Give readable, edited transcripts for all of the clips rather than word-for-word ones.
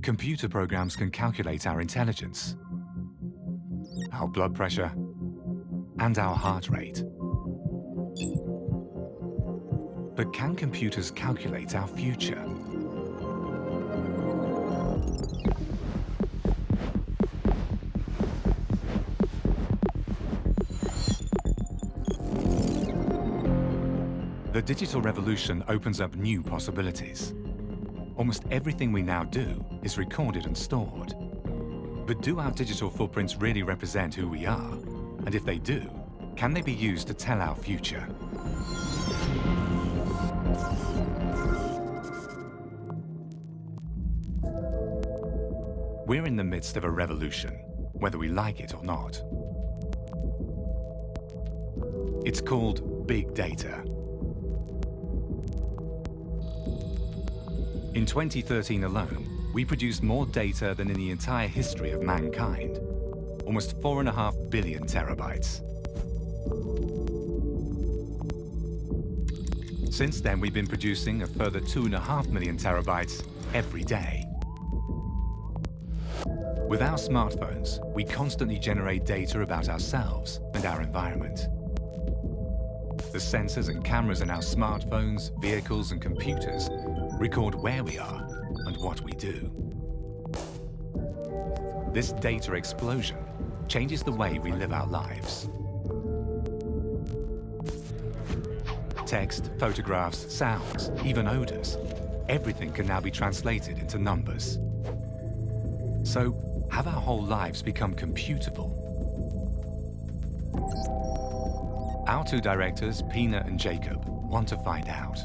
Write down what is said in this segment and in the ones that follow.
Computer programs can calculate our intelligence, our blood pressure, and our heart rate. But can computers calculate our future? The digital revolution opens up new possibilities. Almost everything we now do is recorded and stored. But do our digital footprints really represent who we are? And if they do, can they be used to tell our future? We're in the midst of a revolution, whether we like it or not. It's called big data. In 2013 alone, we produced more data than in the entire history of mankind, almost 4.5 billion terabytes. Since then, we've been producing a further 2.5 million terabytes every day. With our smartphones, we constantly generate data about ourselves and our environment. The sensors and cameras in our smartphones, vehicles, and computers record where we are and what we do. This data explosion changes the way we live our lives. Text, photographs, sounds, even odors, everything can now be translated into numbers. So, have our whole lives become computable? Our two directors, Pina and Jakob, want to find out.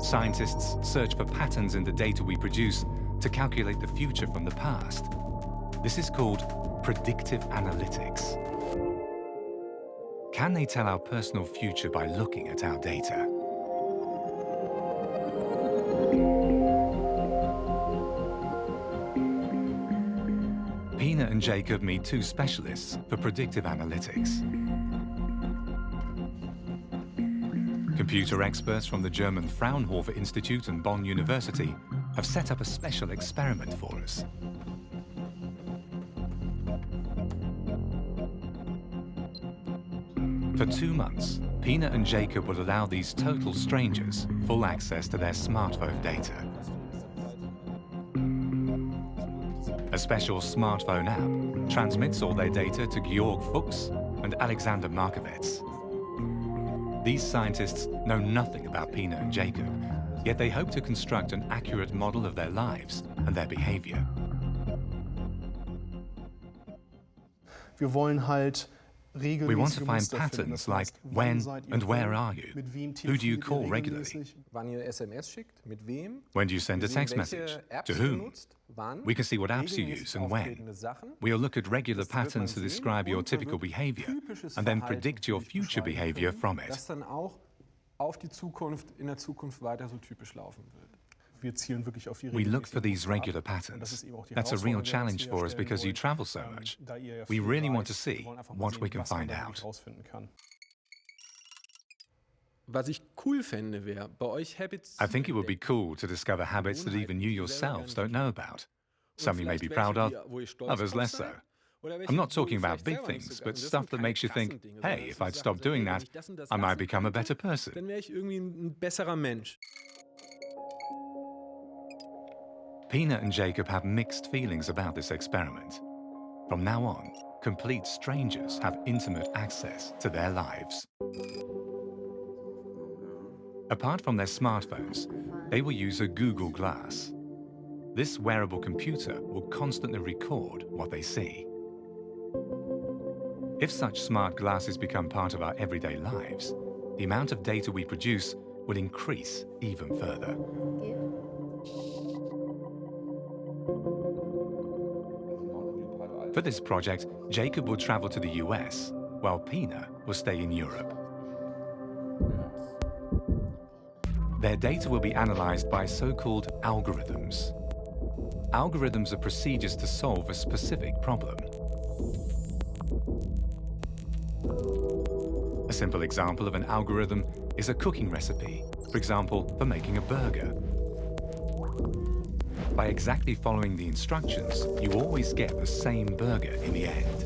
Scientists search for patterns in the data we produce to calculate the future from the past. This is called predictive analytics. Can they tell our personal future by looking at our data? Pina and Jakob meet two specialists for predictive analytics. Computer experts from the German Fraunhofer Institute and Bonn University have set up a special experiment for us. For 2 months, Pina and Jakob will allow these total strangers full access to their smartphone data. A special smartphone app transmits all their data to Georg Fuchs and Alexander Markovets. These scientists know nothing about Pina and Jakob, yet they hope to construct an accurate model of their lives and their behavior. Wir wollen halt We want to find patterns like when and where are you? Who do you call regularly? When do you send a text message? To whom? We can see what apps you use and when. We'll look at regular patterns to describe your typical behavior and then predict your future behavior from it. We look for these regular patterns. That's a real challenge for us because you travel so much. We really want to see what we can find out. I think it would be cool to discover habits that even you yourselves don't know about. Some you may be proud of, others less so. I'm not talking about big things, but stuff that makes you think, hey, if I'd stop doing that, I might become a better person. Pina and Jakob have mixed feelings about this experiment. From now on, complete strangers have intimate access to their lives. Apart from their smartphones, they will use a Google Glass. This wearable computer will constantly record what they see. If such smart glasses become part of our everyday lives, the amount of data we produce will increase even further. For this project, Jakob will travel to the US, while Pina will stay in Europe. Their data will be analyzed by so-called algorithms. Algorithms are procedures to solve a specific problem. A simple example of an algorithm is a cooking recipe, for example, for making a burger. By exactly following the instructions, you always get the same burger in the end.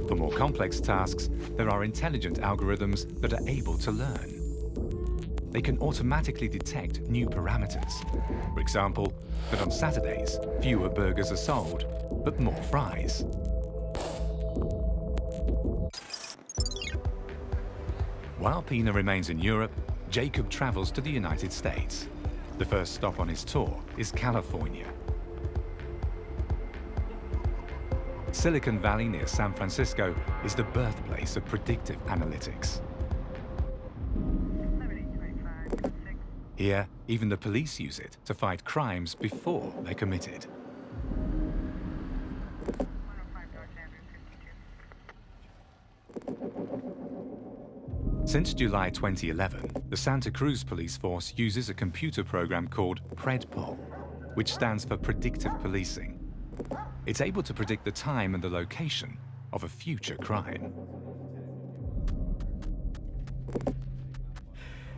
For more complex tasks, there are intelligent algorithms that are able to learn. They can automatically detect new parameters. For example, that on Saturdays, fewer burgers are sold, but more fries. While Pina remains in Europe, Jakob travels to the United States. The first stop on his tour is California. Silicon Valley near San Francisco is the birthplace of predictive analytics. Here, even the police use it to fight crimes before they're committed. Since July 2011, the Santa Cruz police force uses a computer program called Predictive, which stands for Predictive Policing. It's able to predict the time and the location of a future crime.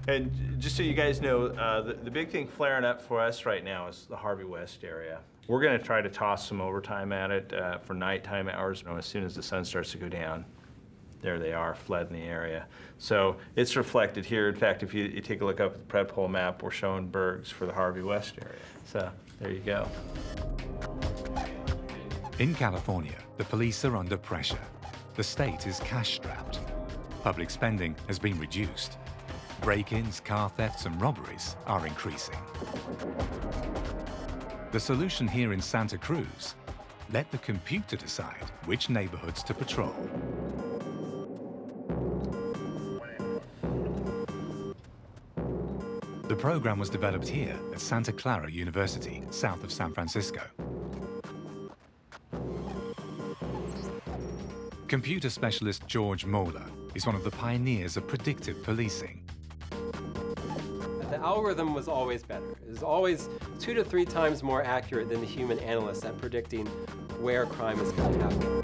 And just so you guys know, the big thing flaring up for us right now is the Harvey West area. We're going to try to toss some overtime at it for nighttime hours. As soon as the sun starts to go down, there they are, fled in the area. So it's reflected here. In fact, if you take a look up at the Predictive map, we're showing Bergs for the Harvey West area. So there you go. In California, the police are under pressure. The state is cash-strapped. Public spending has been reduced. Break-ins, car thefts, and robberies are increasing. The solution here in Santa Cruz: let the computer decide which neighborhoods to patrol. The program was developed here at Santa Clara University, south of San Francisco. Computer specialist George Moeller is one of the pioneers of predictive policing. The algorithm was always better. It was always 2 to 3 times more accurate than the human analyst at predicting where crime is going to happen.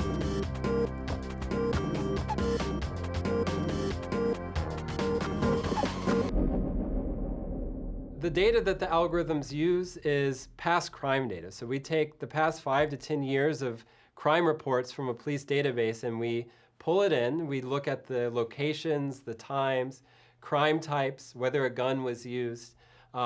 The data that the algorithms use is past crime data. So we take the past 5 to 10 years of crime reports from a police database and we pull it in. We look at the locations, the times, crime types, whether a gun was used.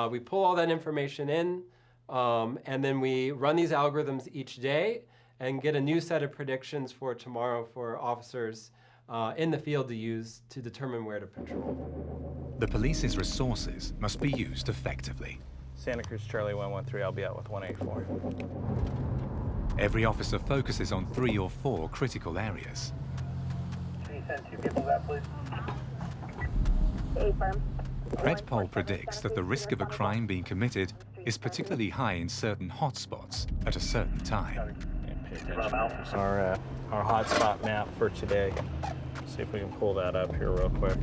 We pull all that information in, and then we run these algorithms each day and get a new set of predictions for tomorrow for officers in the field to use to determine where to patrol. The police's resources must be used effectively. Santa Cruz Charlie 113, I'll be out with 184. Every officer focuses on 3 or 4 critical areas. Can you send 2 people that, please? Predictive predicts that the risk of a crime being committed is particularly high in certain hotspots at a certain time. Our hotspot map for today. See if we can pull that up here real quick.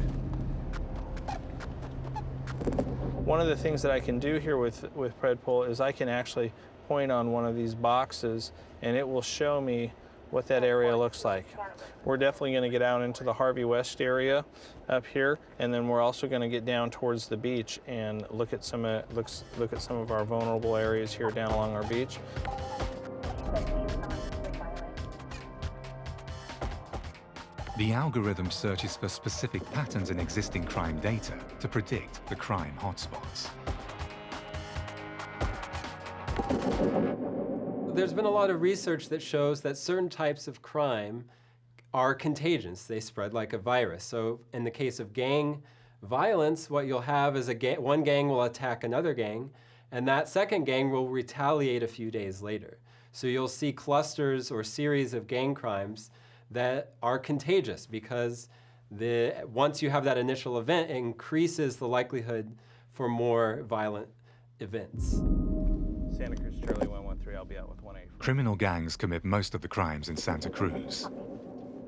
One of the things that I can do here with Predictive is I can actually point on one of these boxes and it will show me what that area looks like. We're definitely going to get out into the Harvey West area up here, and then we're also going to get down towards the beach and look at some of our vulnerable areas here down along our beach. The algorithm searches for specific patterns in existing crime data to predict the crime hotspots. There's been a lot of research that shows that certain types of crime are contagious. They spread like a virus. So in the case of gang violence, what you'll have is one gang will attack another gang, and that second gang will retaliate a few days later. So you'll see clusters or series of gang crimes that are contagious because once you have that initial event, it increases the likelihood for more violent events. Santa Cruz Charlie 113, I'll be out with 184. Criminal gangs commit most of the crimes in Santa Cruz,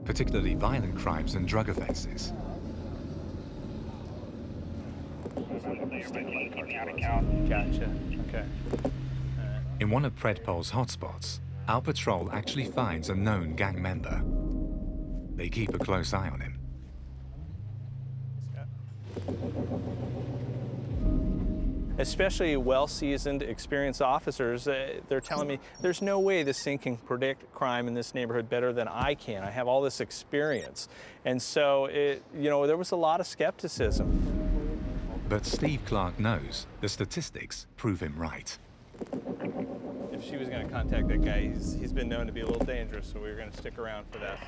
particularly violent crimes and drug offenses. Gotcha. Okay. In one of Predictive's hotspots, our patrol actually finds a known gang member. They keep a close eye on him. Especially well-seasoned, experienced officers, they're telling me, there's no way this thing can predict crime in this neighborhood better than I can. I have all this experience. And so, there was a lot of skepticism. But Steve Clark knows the statistics prove him right. If she was going to contact that guy, he's been known to be a little dangerous, so we were going to stick around for that.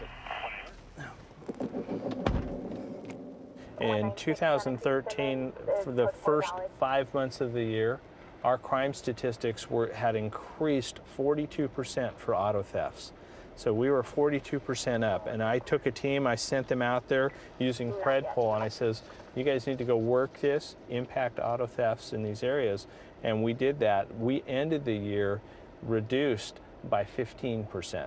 In 2013, for the first 5 months of the year, our crime statistics had increased 42% for auto thefts. So we were 42% up, and I took a team, I sent them out there using Predictive, and I says, you guys need to go work this, impact auto thefts in these areas, and we did that. We ended the year reduced by 15%.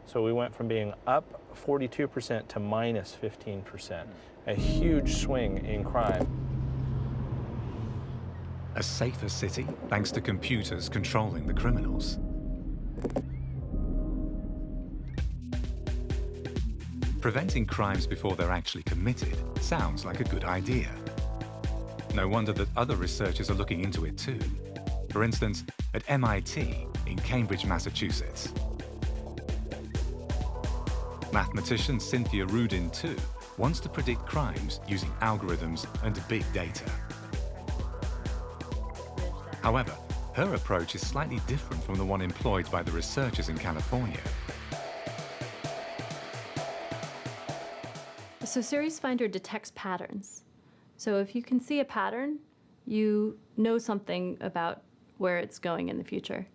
So we went from being up 42% to minus 15%. A huge swing in crime. A safer city thanks to computers controlling the criminals. Preventing crimes before they're actually committed sounds like a good idea. No wonder that other researchers are looking into it too. For instance, at MIT in Cambridge, Massachusetts. Mathematician Cynthia Rudin too wants to predict crimes using algorithms and big data. However, her approach is slightly different from the one employed by the researchers in California. So Series Finder detects patterns. So if you can see a pattern, you know something about where it's going in the future.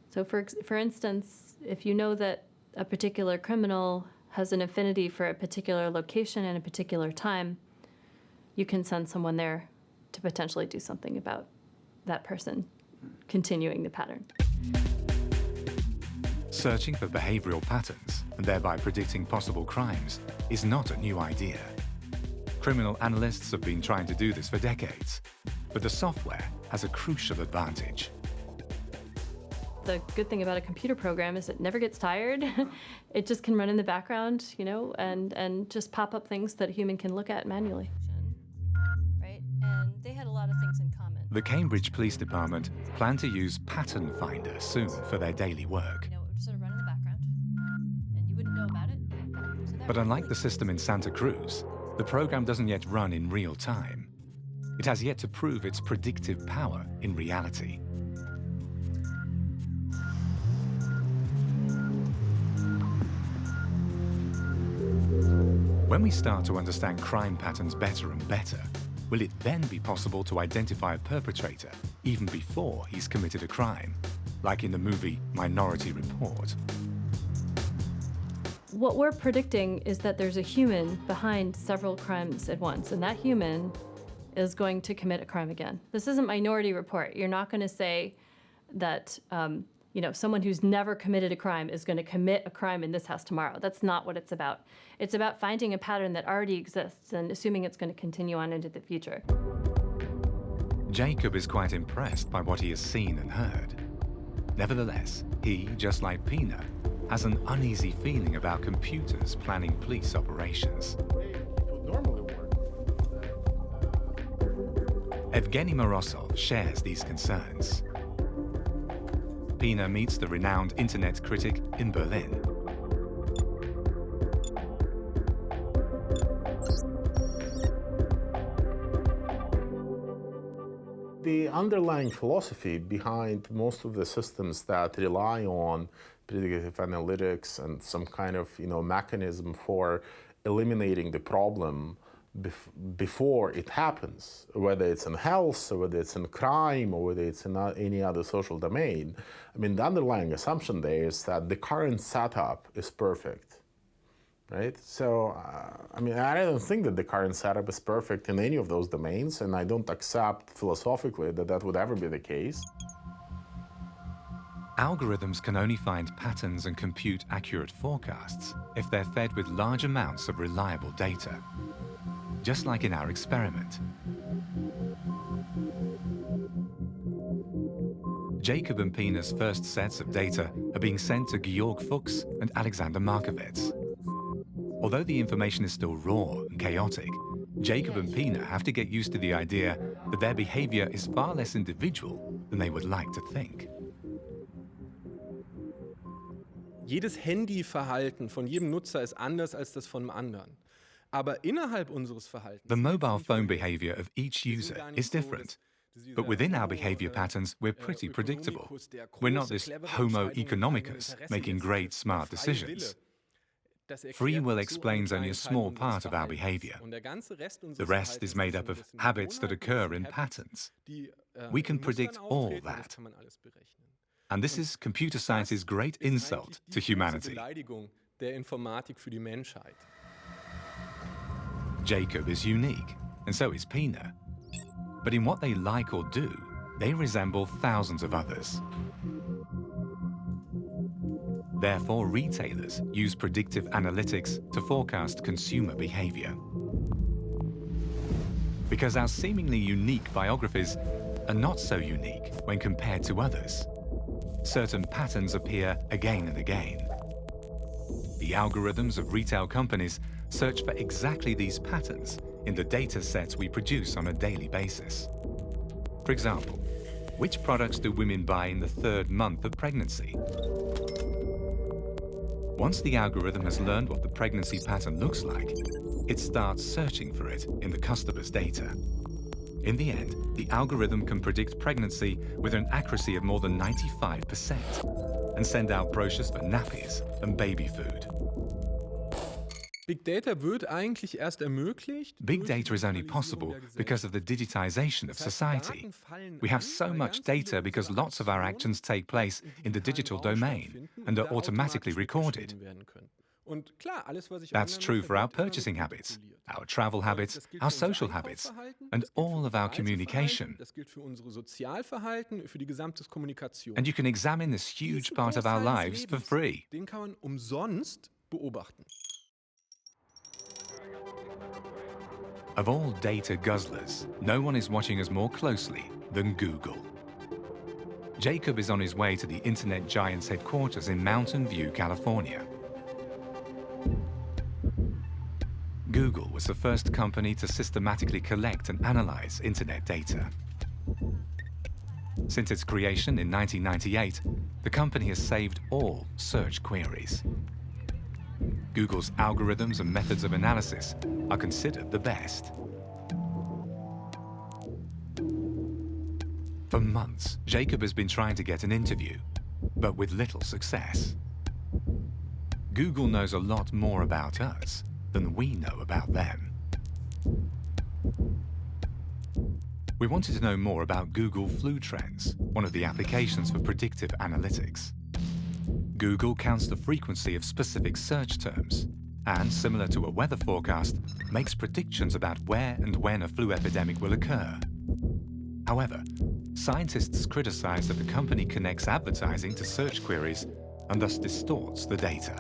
So for instance, if you know that a particular criminal has an affinity for a particular location and a particular time, you can send someone there to potentially do something about that person continuing the pattern. Searching for behavioral patterns and thereby predicting possible crimes is not a new idea. Criminal analysts have been trying to do this for decades, but the software has a crucial advantage. The good thing about a computer program is it never gets tired. It just can run in the background, and just pop up things that a human can look at manually. Right? And they had a lot of things in common. The Cambridge Police Department plan to use Pattern Finder soon for their daily work. It would sort of run in the background, and you wouldn't know about it. But unlike the system in Santa Cruz, the program doesn't yet run in real time. It has yet to prove its predictive power in reality. When we start to understand crime patterns better and better, will it then be possible to identify a perpetrator even before he's committed a crime, like in the movie Minority Report? What we're predicting is that there's a human behind several crimes at once, and that human is going to commit a crime again. This isn't Minority Report. You're not going to say that someone who's never committed a crime is going to commit a crime in this house tomorrow. That's not what it's about. It's about finding a pattern that already exists and assuming it's going to continue on into the future. Jakob is quite impressed by what he has seen and heard. Nevertheless, he, just like Pina, has an uneasy feeling about computers planning police operations. Evgeny Morozov shares these concerns. Pina meets the renowned internet critic in Berlin. The underlying philosophy behind most of the systems that rely on predictive analytics and some kind of mechanism for eliminating the problem before it happens, whether it's in health, or whether it's in crime, or whether it's in any other social domain. I mean, the underlying assumption there is that the current setup is perfect, right? So, I don't think that the current setup is perfect in any of those domains, and I don't accept philosophically that that would ever be the case. Algorithms can only find patterns and compute accurate forecasts if they're fed with large amounts of reliable data, just like in our experiment. Jakob and Pina's first sets of data are being sent to Georg Fuchs and Alexander Markovets. Although the information is still raw and chaotic, Jakob and Pina have to get used to the idea that their behavior is far less individual than they would like to think. Jedes Handyverhalten von jedem Nutzer ist anders als das von einem anderen. Aber innerhalb unseres Verhaltens... The mobile phone behavior of each user is different. But within our behavior patterns, we're pretty predictable. We're not this homo economicus making great, smart decisions. Free will explains only a small part of our behavior. The rest is made up of habits that occur in patterns. We can predict all that. And this is computer science's great insult to humanity. Jakob is unique, and so is Pina. But in what they like or do, they resemble thousands of others. Therefore, retailers use predictive analytics to forecast consumer behavior. Because our seemingly unique biographies are not so unique when compared to others. Certain patterns appear again and again. The algorithms of retail companies search for exactly these patterns in the data sets we produce on a daily basis. For example, which products do women buy in the 3rd month of pregnancy? Once the algorithm has learned what the pregnancy pattern looks like, it starts searching for it in the customer's data. In the end, the algorithm can predict pregnancy with an accuracy of more than 95% and send out brochures for nappies and baby food. Big Data wird eigentlich erst ermöglicht. Big data is only possible because of the digitization of society. We have so much data because lots of our actions take place in the digital domain and are automatically recorded. That's true for our purchasing habits, our travel habits, our social habits, and all of our communication. And you can examine this huge part of our lives for free. Den kann man umsonst beobachten. Of all data guzzlers, no one is watching us more closely than Google. Jakob is on his way to the internet giant's headquarters in Mountain View, California. Google was the first company to systematically collect and analyze internet data. Since its creation in 1998, the company has saved all search queries. Google's algorithms and methods of analysis are considered the best. For months, Jakob has been trying to get an interview, but with little success. Google knows a lot more about us than we know about them. We wanted to know more about Google Flu Trends, one of the applications for predictive analytics. Google counts the frequency of specific search terms and, similar to a weather forecast, makes predictions about where and when a flu epidemic will occur. However, scientists criticize that the company connects advertising to search queries and thus distorts the data.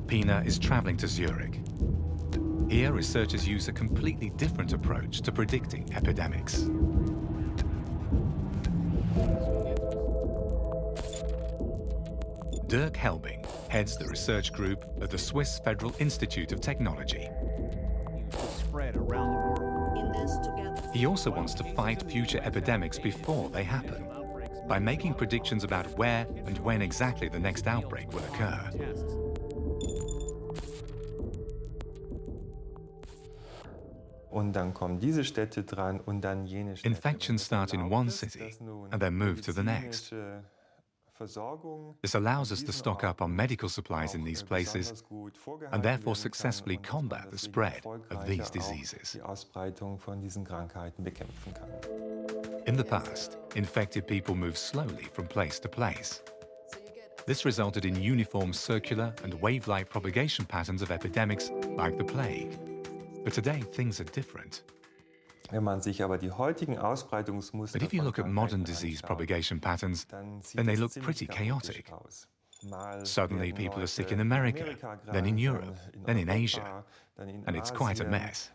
Pina is traveling to Zurich. Here, researchers use a completely different approach to predicting epidemics. Dirk Helbing heads the research group at the Swiss Federal Institute of Technology. He also wants to fight future epidemics before they happen, by making predictions about where and when exactly the next outbreak will occur. Infections start in one city and then move to the next. This allows us to stock up on medical supplies in these places and therefore successfully combat the spread of these diseases. In the past, infected people moved slowly from place to place. This resulted in uniform circular and wave-like propagation patterns of epidemics like the plague. But today, things are different. But if you look at modern disease propagation patterns, then they look pretty chaotic. Suddenly, people are sick in America, then in Europe, then in Asia, and it's quite a mess.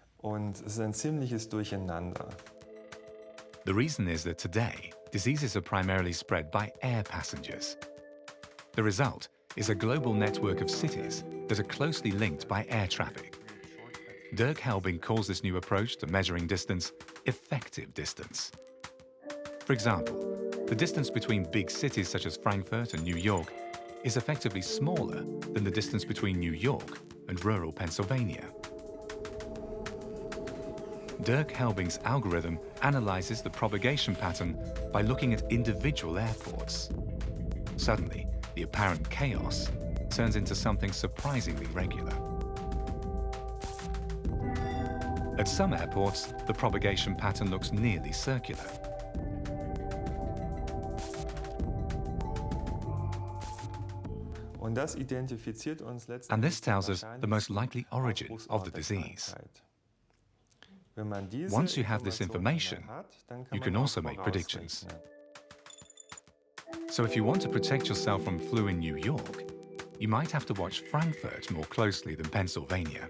The reason is that today, diseases are primarily spread by air passengers. The result is a global network of cities that are closely linked by air traffic. Dirk Helbing calls this new approach to measuring distance effective distance. For example, the distance between big cities such as Frankfurt and New York is effectively smaller than the distance between New York and rural Pennsylvania. Dirk Helbing's algorithm analyzes the propagation pattern by looking at individual airports. Suddenly, the apparent chaos turns into something surprisingly regular. At some airports, the propagation pattern looks nearly circular. And this tells us the most likely origin of the disease. Once you have this information, you can also make predictions. So if you want to protect yourself from flu in New York, you might have to watch Frankfurt more closely than Pennsylvania.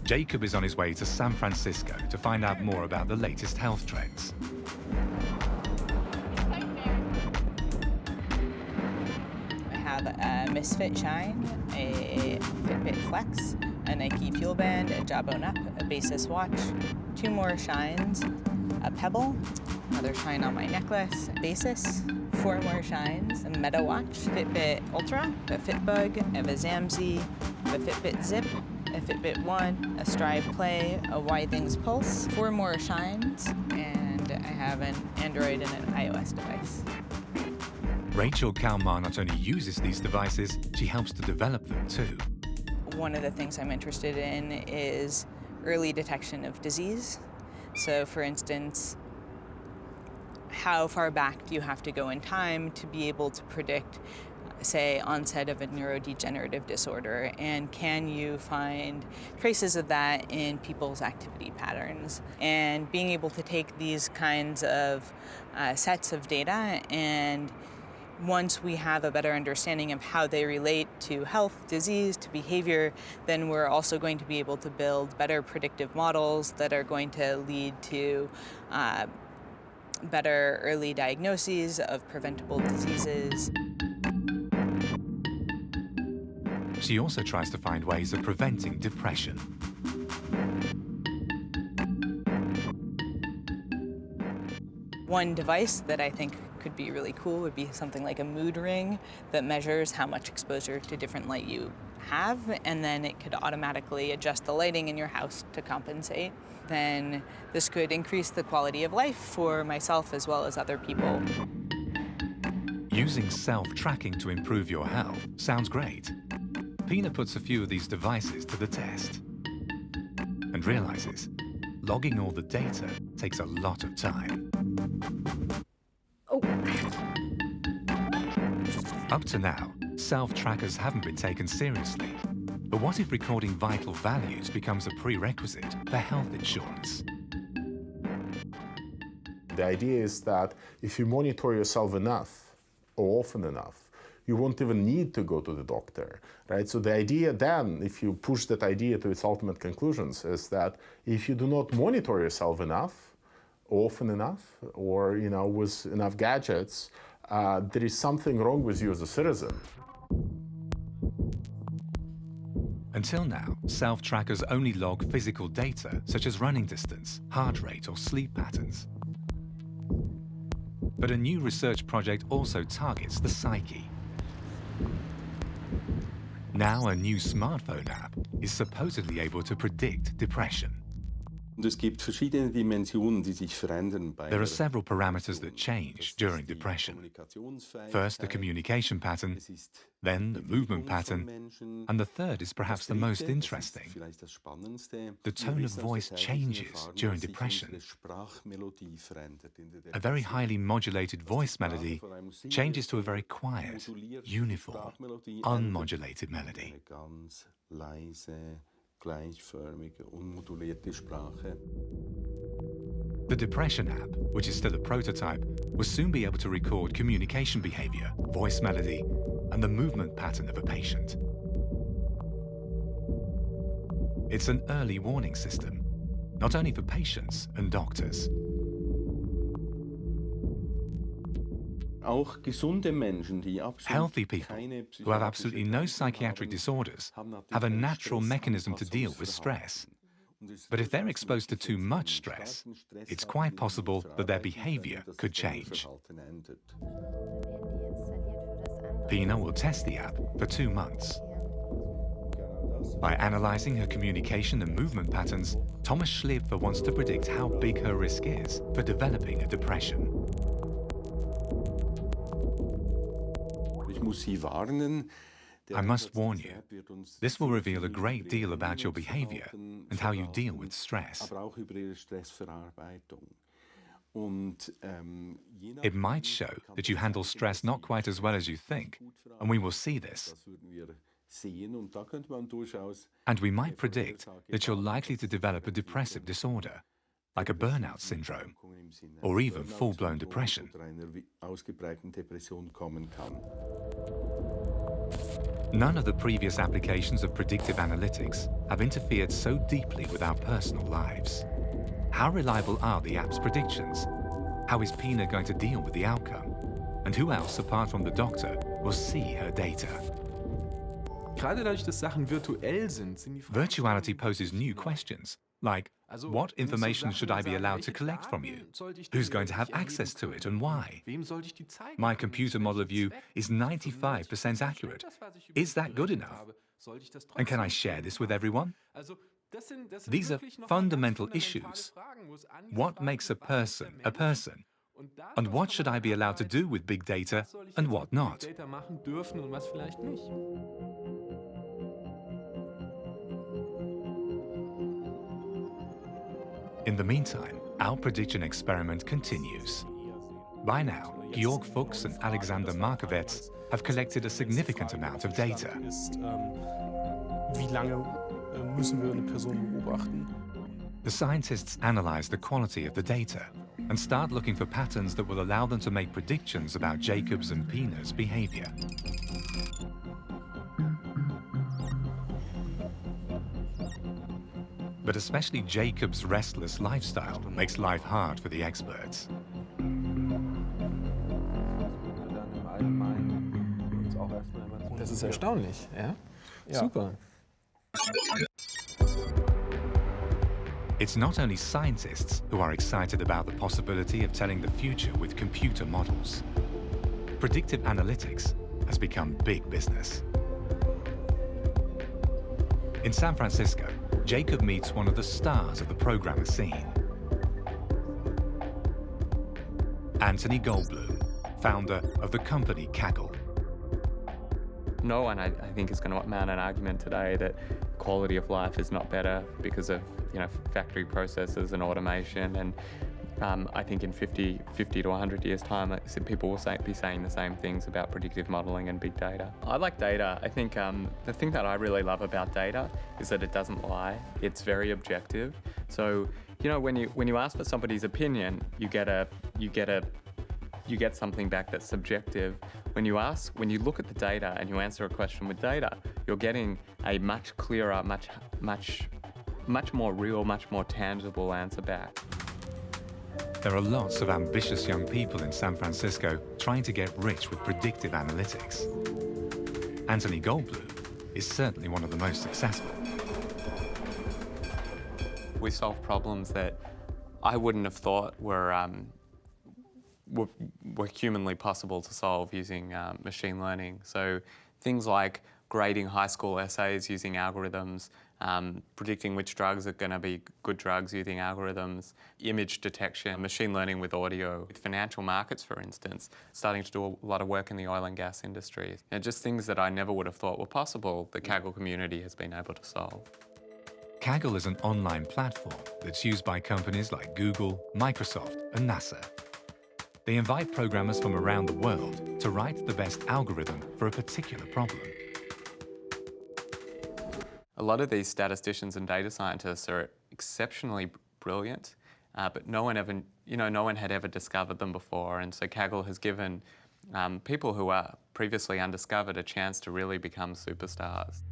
Jakob is on his way to San Francisco to find out more about the latest health trends. I have a Misfit Shine, a Fitbit Flex, a Nike Fuel Band, a Jawbone Up, a Basis watch, 2 more Shines, a Pebble, another Shine on my necklace, a Basis, 4 more Shines, a Meta watch, Fitbit Ultra, a Fitbug, I have a Zamzi, a Fitbit Zip, a Fitbit One, a Strive Play, a Withings Pulse, 4 more Shines, and I have an Android and an iOS device. Rachel Kalmar not only uses these devices, she helps to develop them too. One of the things I'm interested in is early detection of disease. So for instance, how far back do you have to go in time to be able to predict, say, onset of a neurodegenerative disorder? And can you find traces of that in people's activity patterns? And being able to take these kinds of sets of data, and once we have a better understanding of how they relate to health, disease, to behavior, then we're also going to be able to build better predictive models that are going to lead to better early diagnoses of preventable diseases. She also tries to find ways of preventing depression. One device that I think could be really cool would be something like a mood ring that measures how much exposure to different light you have, and then it could automatically adjust the lighting in your house to compensate. Then this could increase the quality of life for myself as well as other people. Using self-tracking to improve your health sounds great. Pina puts a few of these devices to the test and realizes logging all the data takes a lot of time. Oh. Up to now, self-trackers haven't been taken seriously. But what if recording vital values becomes a prerequisite for health insurance? The idea is that if you monitor yourself enough, or often enough, you won't even need to go to the doctor, right? So the idea then, if you push that idea to its ultimate conclusions, is that if you do not monitor yourself enough, often enough, or with enough gadgets, there is something wrong with you as a citizen. Until now, self-trackers only log physical data such as running distance, heart rate, or sleep patterns. But a new research project also targets the psyche. Now a new smartphone app is supposedly able to predict depression. There are several parameters that change during depression. First, the communication pattern, then the movement pattern, and the third is perhaps the most interesting. The tone of voice changes during depression. A very highly modulated voice melody changes to a very quiet, uniform, unmodulated melody. The depression app, which is still a prototype, will soon be able to record communication behavior, voice melody, and the movement pattern of a patient. It's an early warning system, not only for patients and doctors. Healthy people who have absolutely no psychiatric disorders have a natural mechanism to deal with stress. But if they're exposed to too much stress, it's quite possible that their behavior could change. Pina will test the app for 2 months. By analyzing her communication and movement patterns, Thomas Schläpfer wants to predict how big her risk is for developing a depression. I must warn you, this will reveal a great deal about your behavior and how you deal with stress. It might show that you handle stress not quite as well as you think, and we will see this. And we might predict that you're likely to develop a depressive disorder, like a burnout syndrome, or even full-blown depression. None of the previous applications of predictive analytics have interfered so deeply with our personal lives. How reliable are the app's predictions? How is Pina going to deal with the outcome? And who else, apart from the doctor, will see her data? Virtuality poses new questions, like, what information should I be allowed to collect from you? Who's going to have access to it and why? My computer model of you is 95% accurate. Is that good enough? And can I share this with everyone? These are fundamental issues. What makes a person a person? And what should I be allowed to do with big data and what not? In the meantime, our prediction experiment continues. By now, Georg Fuchs and Alexander Markowitz have collected a significant amount of data. The scientists analyze the quality of the data and start looking for patterns that will allow them to make predictions about Jakob's and Pina's behavior. But especially Jakob's restless lifestyle makes life hard for the experts. Das ist erstaunlich, ja? Super. It's not only scientists who are excited about the possibility of telling the future with computer models. Predictive analytics has become big business. In San Francisco, Jakob meets one of the stars of the programmer scene. Anthony Goldblum, founder of the company Kaggle. No one, I think, is going to mount an argument today that quality of life is not better because of factory processes and automation. And I think in 50 to 100 years' time, people will be saying the same things about predictive modeling and big data. I like data. I think the thing that I really love about data is that it doesn't lie. It's very objective. So when you ask for somebody's opinion, you get something back that's subjective. When you look at the data and you answer a question with data, you're getting a much clearer, much more real, much more tangible answer back. There are lots of ambitious young people in San Francisco trying to get rich with predictive analytics. Anthony Goldblum is certainly one of the most successful. We solve problems that I wouldn't have thought were humanly possible to solve using machine learning. So things like grading high school essays using algorithms, predicting which drugs are going to be good drugs using algorithms, image detection, machine learning with audio. With financial markets, for instance, starting to do a lot of work in the oil and gas industry. Just things that I never would have thought were possible, the Kaggle community has been able to solve. Kaggle is an online platform that's used by companies like Google, Microsoft, and NASA. They invite programmers from around the world to write the best algorithm for a particular problem. A lot of these statisticians and data scientists are exceptionally brilliant, but no one had ever discovered them before, and so Kaggle has given people who are previously undiscovered a chance to really become superstars.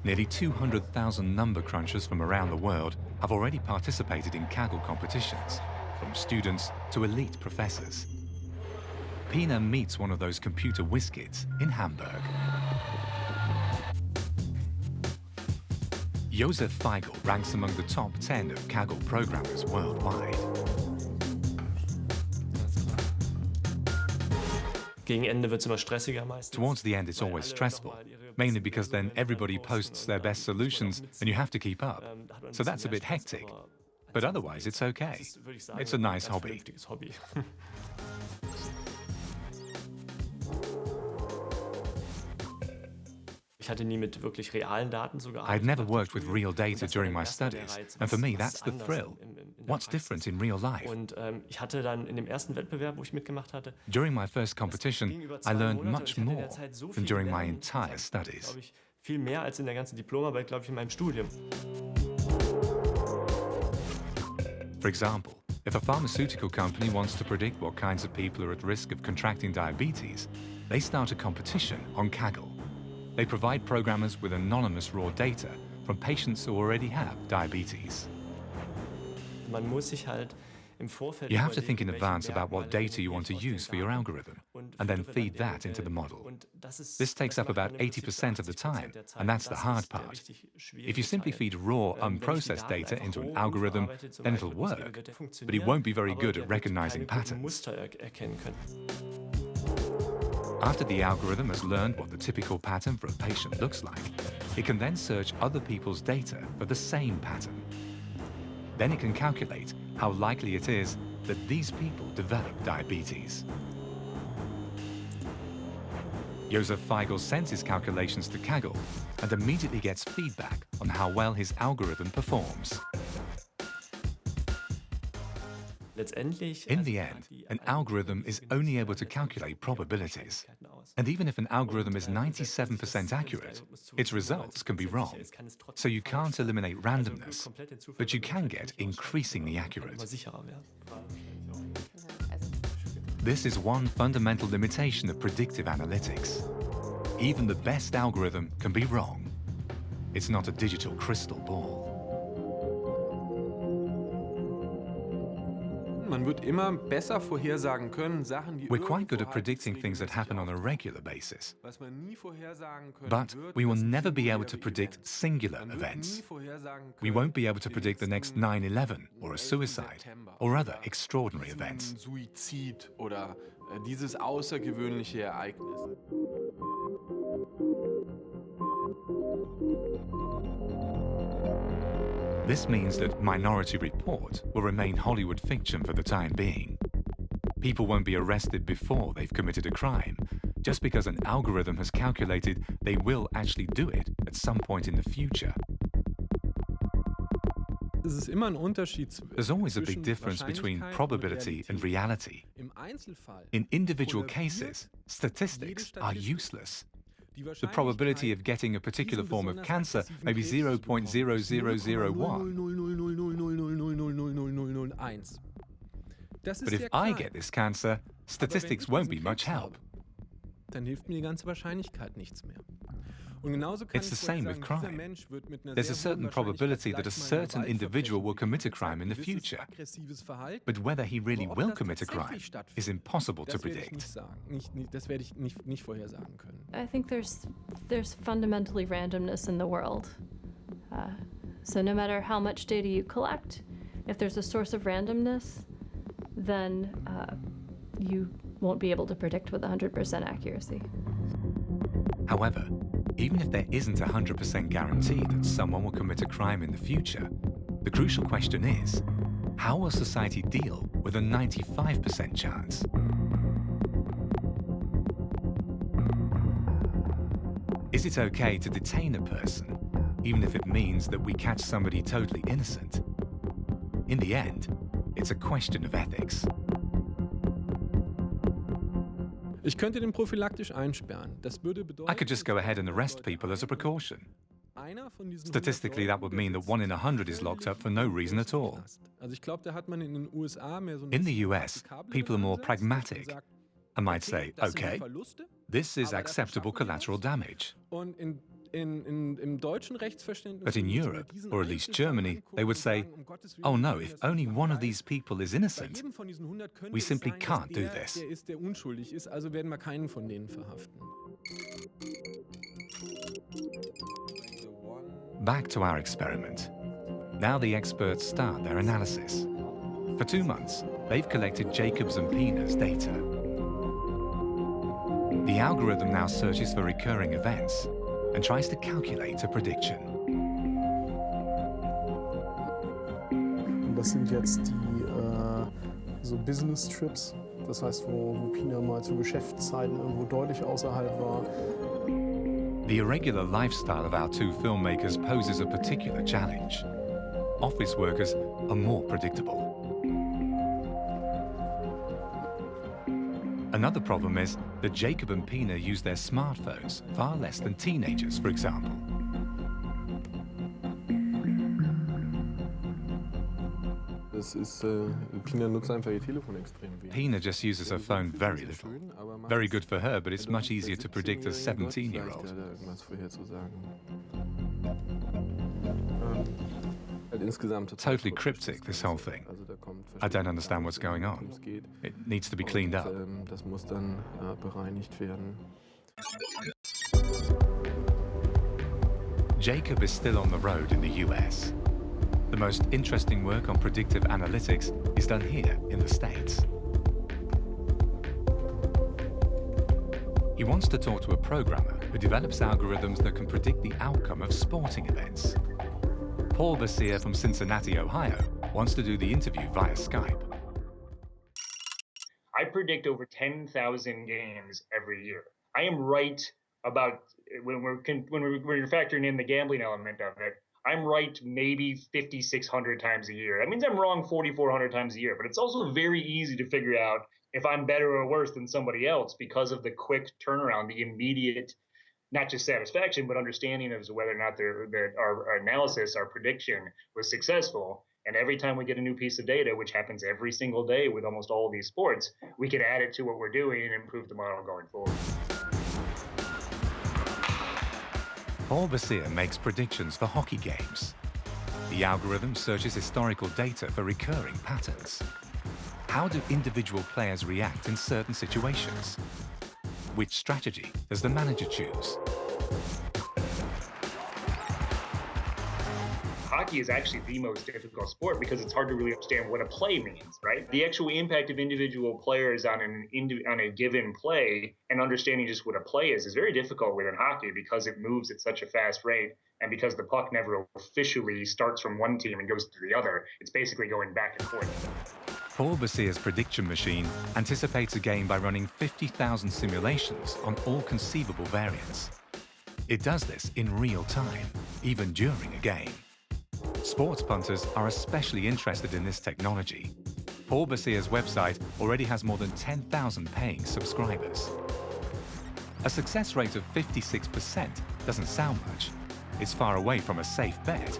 Nearly 200,000 number crunchers from around the world have already participated in Kaggle competitions, from students to elite professors. Pina meets one of those computer whiz kids in Hamburg. Josef Feigl ranks among the top 10 of Kaggle programmers worldwide. Gegen Ende wird's immer stressiger meistens. Towards the end, it's always stressful, mainly because then everybody posts their best solutions and you have to keep up. So that's a bit hectic. But otherwise, it's okay. It's a nice hobby. I'd never worked with real data during my studies, and for me, that's the thrill. What's different in real life? During my first competition, I learned much more than during my entire studies. For example, if a pharmaceutical company wants to predict what kinds of people are at risk of contracting diabetes, they start a competition on Kaggle. They provide programmers with anonymous raw data from patients who already have diabetes. You have to think in advance about what data you want to use for your algorithm, and then feed that into the model. This takes up about 80% of the time, and that's the hard part. If you simply feed raw, unprocessed data into an algorithm, then it'll work, but it won't be very good at recognizing patterns. After the algorithm has learned what the typical pattern for a patient looks like, it can then search other people's data for the same pattern. Then it can calculate how likely it is that these people develop diabetes. Josef Feigl sends his calculations to Kaggle and immediately gets feedback on how well his algorithm performs. In the end, an algorithm is only able to calculate probabilities. And even if an algorithm is 97% accurate, its results can be wrong. So you can't eliminate randomness, but you can get increasingly accurate. This is one fundamental limitation of predictive analytics. Even the best algorithm can be wrong. It's not a digital crystal ball. We're quite good at predicting things that happen on a regular basis. But we will never be able to predict singular events. We won't be able to predict the next 9/11 or a suicide or other extraordinary events. This means that Minority Report will remain Hollywood fiction for the time being. People won't be arrested before they've committed a crime, just because an algorithm has calculated they will actually do it at some point in the future. There's always a big difference between probability and reality. In individual cases, statistics are useless. The probability of getting a particular form of cancer may be 0.0001. But if I get this cancer, statistics won't be much help. It's the same with crime. There's a certain probability that a certain individual will commit a crime in the future. But whether he really will commit a crime is impossible to predict. I think there's fundamentally randomness in the world. So no matter how much data you collect, if there's a source of randomness, then you won't be able to predict with 100% accuracy. However, even if there isn't a 100% guarantee that someone will commit a crime in the future, the crucial question is, how will society deal with a 95% chance? Is it okay to detain a person, even if it means that we catch somebody totally innocent? In the end, it's a question of ethics. I could just go ahead and arrest people as a precaution. Statistically, that would mean that 1 in 100 is locked up for no reason at all. In the US, people are more pragmatic and might say, okay, this is acceptable collateral damage. Im deutschen Rechtsverständnis. But in Europe, or at least Germany, they would say, oh no, if only one of these people is innocent, we simply can't do this. Der ist, der unschuldig ist, also werden wir keinen von denen verhaften. Back to our experiment. Now the experts start their analysis. For 2 months, they've collected Jakob's and Pina's data. The algorithm now searches for recurring events and tries to calculate a prediction. Und das sind jetzt die so Business Trips, das heißt, wo Pina mal zu Geschäftszeiten irgendwo deutlich außerhalb war. The irregular lifestyle of our 2 filmmakers poses a particular challenge. Office workers are more predictable. Another problem is that Jakob and Pina use their smartphones far less than teenagers, for example. Pina nutzt einfach ihr Telefon extrem wenig. Pina just uses her phone very little. Very good for her, but it's much easier to predict a 17-year-old. Totally cryptic, this whole thing. I don't understand what's going on. It needs to be cleaned up. Das muss dann bereinigt werden. Jakob is still on the road in the US. The most interesting work on predictive analytics is done here in the States. He wants to talk to a programmer who develops algorithms that can predict the outcome of sporting events. Paul Basier from Cincinnati, Ohio, wants to do the interview via Skype. I predict over 10,000 games every year. I am right about when you're factoring in the gambling element of it. I'm right maybe 5,600 times a year. That means I'm wrong 4,400 times a year, but it's also very easy to figure out if I'm better or worse than somebody else because of the quick turnaround, the immediate, not just satisfaction, but understanding as to whether or not our analysis, our prediction was successful. And every time we get a new piece of data, which happens every single day with almost all of these sports, we can add it to what we're doing and improve the model going forward. Paul Basier makes predictions for hockey games. The algorithm searches historical data for recurring patterns. How do individual players react in certain situations? Which strategy does the manager choose? Hockey is actually the most difficult sport because it's hard to really understand what a play means, right? The actual impact of individual players on a given play and understanding just what a play is very difficult within hockey because it moves at such a fast rate and because the puck never officially starts from one team and goes to the other. It's basically going back and forth. Paul Basier's prediction machine anticipates a game by running 50,000 simulations on all conceivable variants. It does this in real time, even during a game. Sports punters are especially interested in this technology. Paul Basier's website already has more than 10,000 paying subscribers. A success rate of 56% doesn't sound much. It's far away from a safe bet.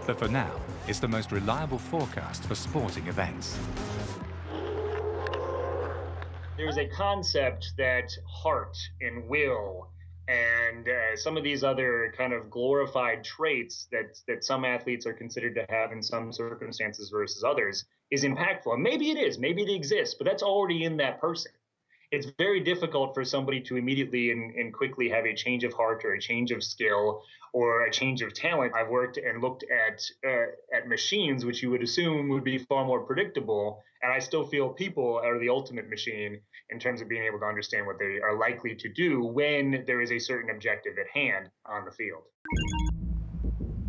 But for now, it's the most reliable forecast for sporting events. There's a concept that heart and will and some of these other kind of glorified traits that some athletes are considered to have in some circumstances versus others is impactful. And maybe it is, maybe it exists, but that's already in that person. It's very difficult for somebody to immediately and quickly have a change of heart or a change of skill or a change of talent. I've worked and looked at machines, which you would assume would be far more predictable, and I still feel people are the ultimate machine in terms of being able to understand what they are likely to do when there is a certain objective at hand on the field.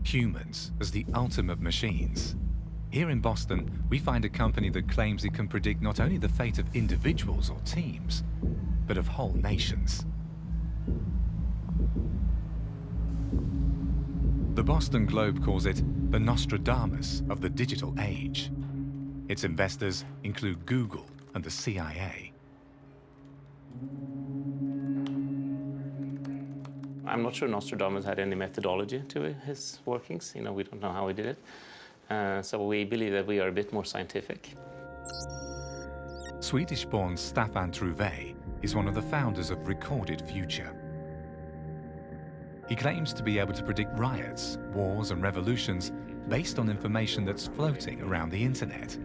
Humans as the ultimate machines. Here in Boston, we find a company that claims it can predict not only the fate of individuals or teams, but of whole nations. The Boston Globe calls it the Nostradamus of the digital age. Its investors include Google and the CIA. I'm not sure Nostradamus had any methodology to his workings. We don't know how he did it. So we believe that we are a bit more scientific. Swedish-born Staffan Trouvé is one of the founders of Recorded Future. He claims to be able to predict riots, wars, and revolutions based on information that's floating around the internet.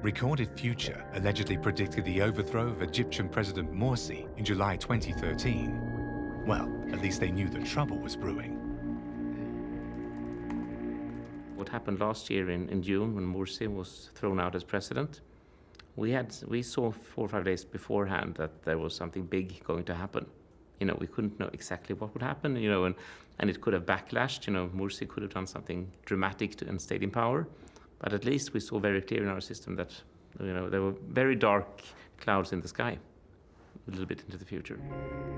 Recorded Future allegedly predicted the overthrow of Egyptian President Morsi in July 2013. Well, at least they knew the trouble was brewing. What happened last year in June when Morsi was thrown out as president, we saw 4 or 5 days beforehand that there was something big going to happen. We couldn't know exactly what would happen, and it could have backlashed. Morsi could have done something dramatic and stayed in power. But at least we saw very clear in our system that there were very dark clouds in the sky a little bit into the future.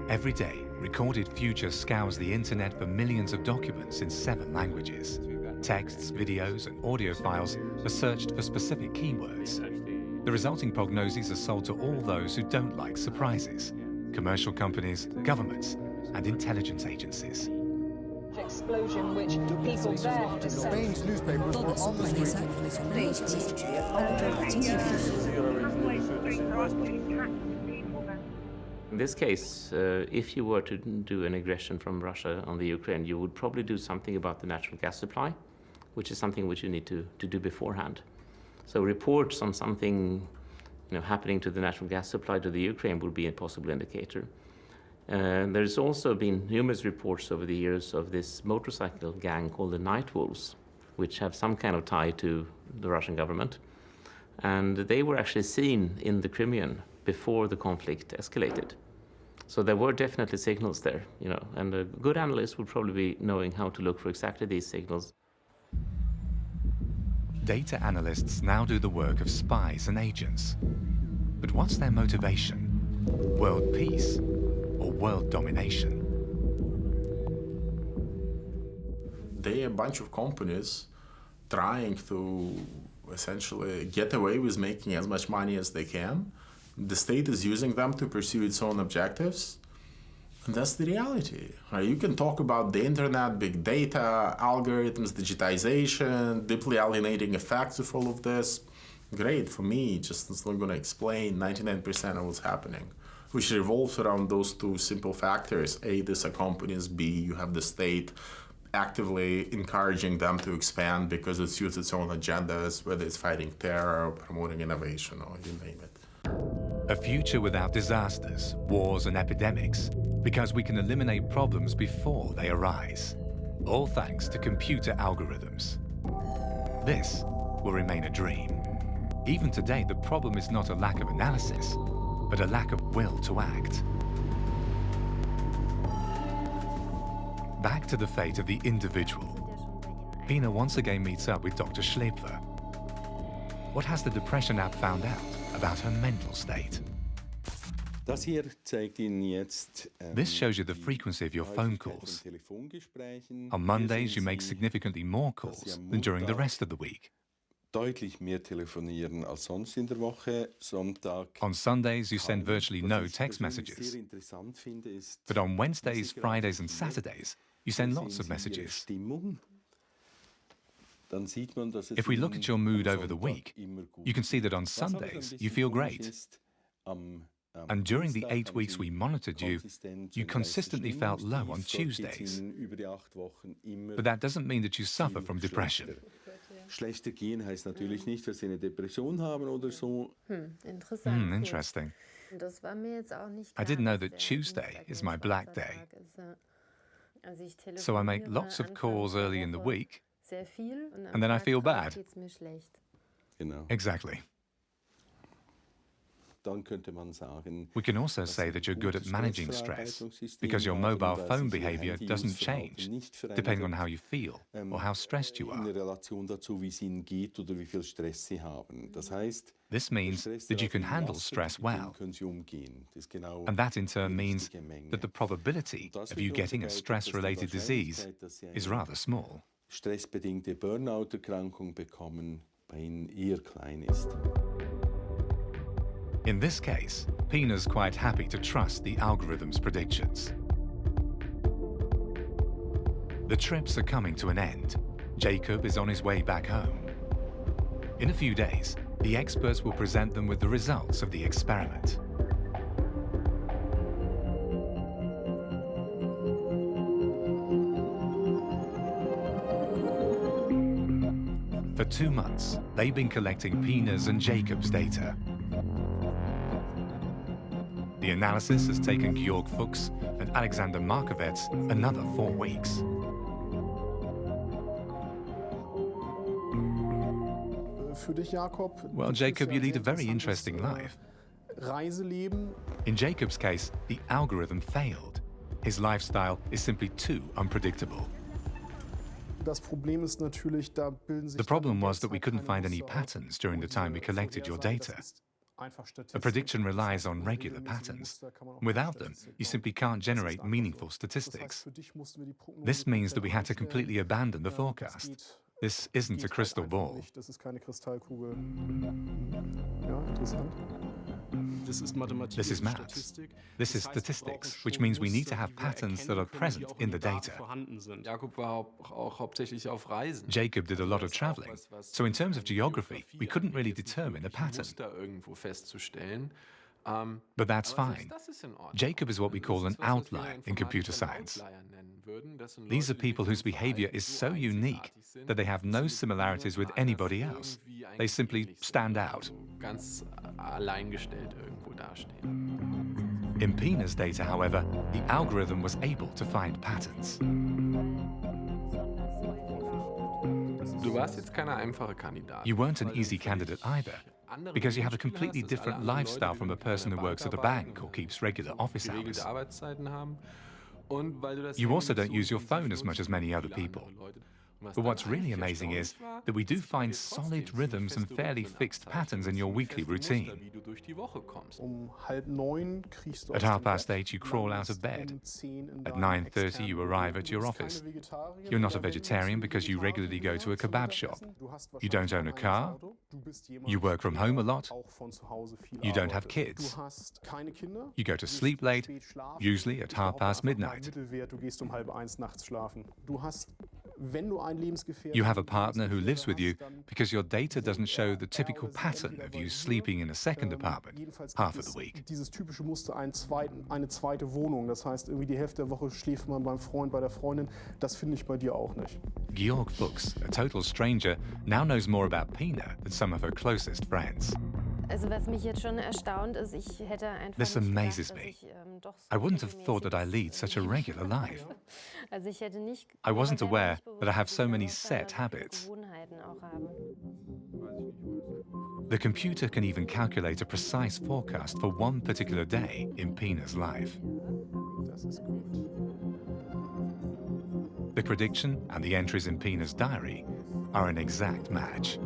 Every day, Recorded Future scours the internet for millions of documents in 7 languages. Texts, videos, and audio files are searched for specific keywords. The resulting prognoses are sold to all those who don't like surprises: commercial companies, governments, and intelligence agencies. Explosion which people there have Spain's newspapers were on the street. In this case, if you were to do an aggression from Russia on the Ukraine, you would probably do something about the natural gas supply, which is something which you need to do beforehand. So reports on something happening to the natural gas supply to the Ukraine would be a possible indicator. There's also been numerous reports over the years of this motorcycle gang called the Night Wolves, which have some kind of tie to the Russian government. And they were actually seen in the Crimean before the conflict escalated. So there were definitely signals there, and a good analyst would probably be knowing how to look for exactly these signals. Data analysts now do the work of spies and agents. But what's their motivation? World peace or world domination? They are a bunch of companies trying to essentially get away with making as much money as they can. The state is using them to pursue its own objectives. And that's the reality. You can talk about the internet, big data, algorithms, digitization, deeply alienating effects of all of this. Great, for me, just it's not going to explain 99% of what's happening, which revolves around those 2 simple factors. A, these are companies. B, you have the state actively encouraging them to expand because it suits its own agendas, whether it's fighting terror or promoting innovation or you name it. A future without disasters, wars, and epidemics, because we can eliminate problems before they arise, all thanks to computer algorithms. This will remain a dream. Even today, the problem is not a lack of analysis, but a lack of will to act. Back to the fate of the individual. Pina once again meets up with Dr. Schlepfer. What has the depression app found out about her mental state? This shows you the frequency of your phone calls. On Mondays, you make significantly more calls than during the rest of the week. On Sundays, you send virtually no text messages. But on Wednesdays, Fridays, and Saturdays, you send lots of messages. If we look at your mood over the week, you can see that on Sundays, you feel great. And during the 8 weeks we monitored you, you consistently felt low on Tuesdays. But that doesn't mean that you suffer from depression. Interesting. I didn't know that Tuesday is my black day. So I make lots of calls early in the week, and then I feel bad. Exactly. We can also say that you're good at managing stress, because your mobile phone behavior doesn't change depending on how you feel or how stressed you are. This means that you can handle stress well. And that in turn means that the probability of you getting a stress-related disease is rather small. Stressbedingte Burnout-Erkrankung bekommen bei Ihnen eher klein ist. In this case, Pina's quite happy to trust the algorithm's predictions. The trips are coming to an end. Jakob is on his way back home. In a few days, the experts will present them with the results of the experiment. For 2 months, they've been collecting Pina's and Jakob's data. The analysis has taken Georg Fuchs and Alexander Markovets another 4 weeks. Well, Jakob, you lead a very interesting life. In Jakob's case, the algorithm failed. His lifestyle is simply too unpredictable. The problem was that we couldn't find any patterns during the time we collected your data. A prediction relies on regular patterns. Without them, you simply can't generate meaningful statistics. This means that we had to completely abandon the forecast. This isn't a crystal ball. This is maths. This is statistics, which means we need to have patterns that are present in the data. Jakob did a lot of traveling, so in terms of geography, we couldn't really determine a pattern. But that's fine. Jakob is what we call an outlier in computer science. These are people whose behavior is so unique that they have no similarities with anybody else. They simply stand out. In Pina's data, however, the algorithm was able to find patterns. You weren't an easy candidate either, because you have a completely different lifestyle from a person who works at a bank or keeps regular office hours. You also don't use your phone as much as many other people. But what's really amazing is that we do find solid rhythms and fairly fixed patterns in your weekly routine. At 8:30 you crawl out of bed. At 9:30 you arrive at your office. You're not a vegetarian because you regularly go to a kebab shop. You don't own a car. You work from home a lot. You don't have kids. You go to sleep late, usually at midnight. You have a partner who lives with you because your data doesn't show the typical pattern of you sleeping in a second apartment half of the week. Eine zweite Wohnung, das heißt, irgendwie die Hälfte der Woche schläft man beim Freund, bei der Freundin. Das finde ich bei dir auch nicht. Georg Fuchs, a total stranger, now knows more about Pina than some of her closest friends. Also was mich jetzt schon erstaunt ist, ich hätte einfach This amazes me. I wouldn't have thought that I lead such a regular life. Also ich hätte nicht I wasn't aware that I have so many set habits. Gewohnheiten auch haben. The computer can even calculate a precise forecast for one particular day in Pina's life. The prediction and the entries in Pina's diary are an exact match.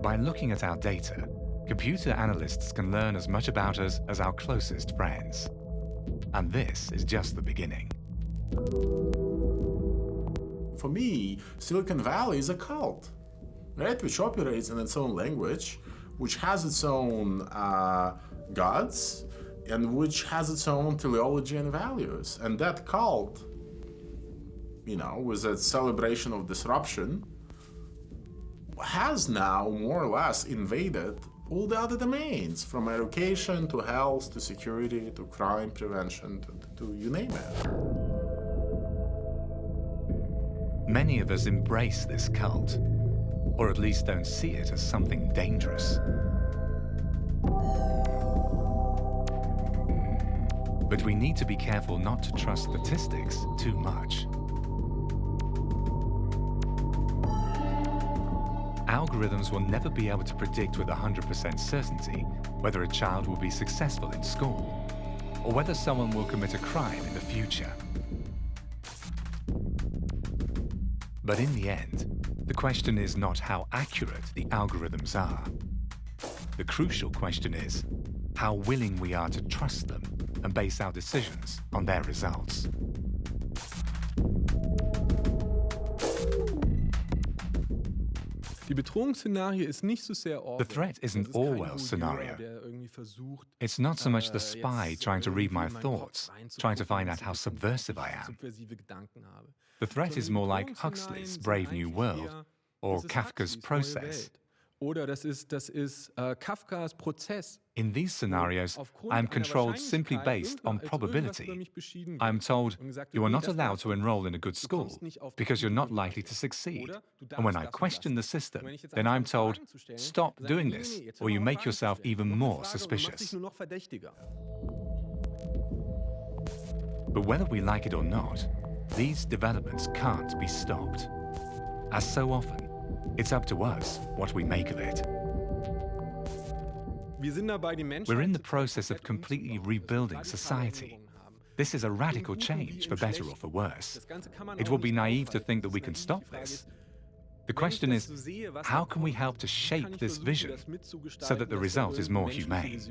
By looking at our data, computer analysts can learn as much about us as our closest friends. And this is just the beginning. For me, Silicon Valley is a cult, right? Which operates in its own language, which has its own gods, and which has its own teleology and values. And that cult, you know, with its celebration of disruption, has now more or less invaded all the other domains, from education to health to security to crime prevention to you name it. Many of us embrace this cult, or at least don't see it as something dangerous. But we need to be careful not to trust statistics too much. Algorithms will never be able to predict with 100% certainty whether a child will be successful in school or whether someone will commit a crime in the future. But in the end, the question is not how accurate the algorithms are. The crucial question is how willing we are to trust them and base our decisions on their results. Die Bedrohungsszenarie ist nicht so sehr The threat isn't Orwell's scenario. It's not so much the spy trying to read my thoughts, trying to find out how subversive I am. The threat is more like Huxley's Brave New World or Kafka's Process. Oder das ist Kafkas Prozess. In these scenarios, I am controlled simply based on probability. I am told you are not allowed to enroll in a good school because you're not likely to succeed. And when I question the system, then I'm told, stop doing this, or you make yourself even more suspicious. But whether we like it or not, these developments can't be stopped. As so often, it's up to us what we make of it. We're in the process of completely rebuilding society. This is a radical change, for better or for worse. It will be naive to think that we can stop this. The question is, how can we help to shape this vision so that the result is more humane?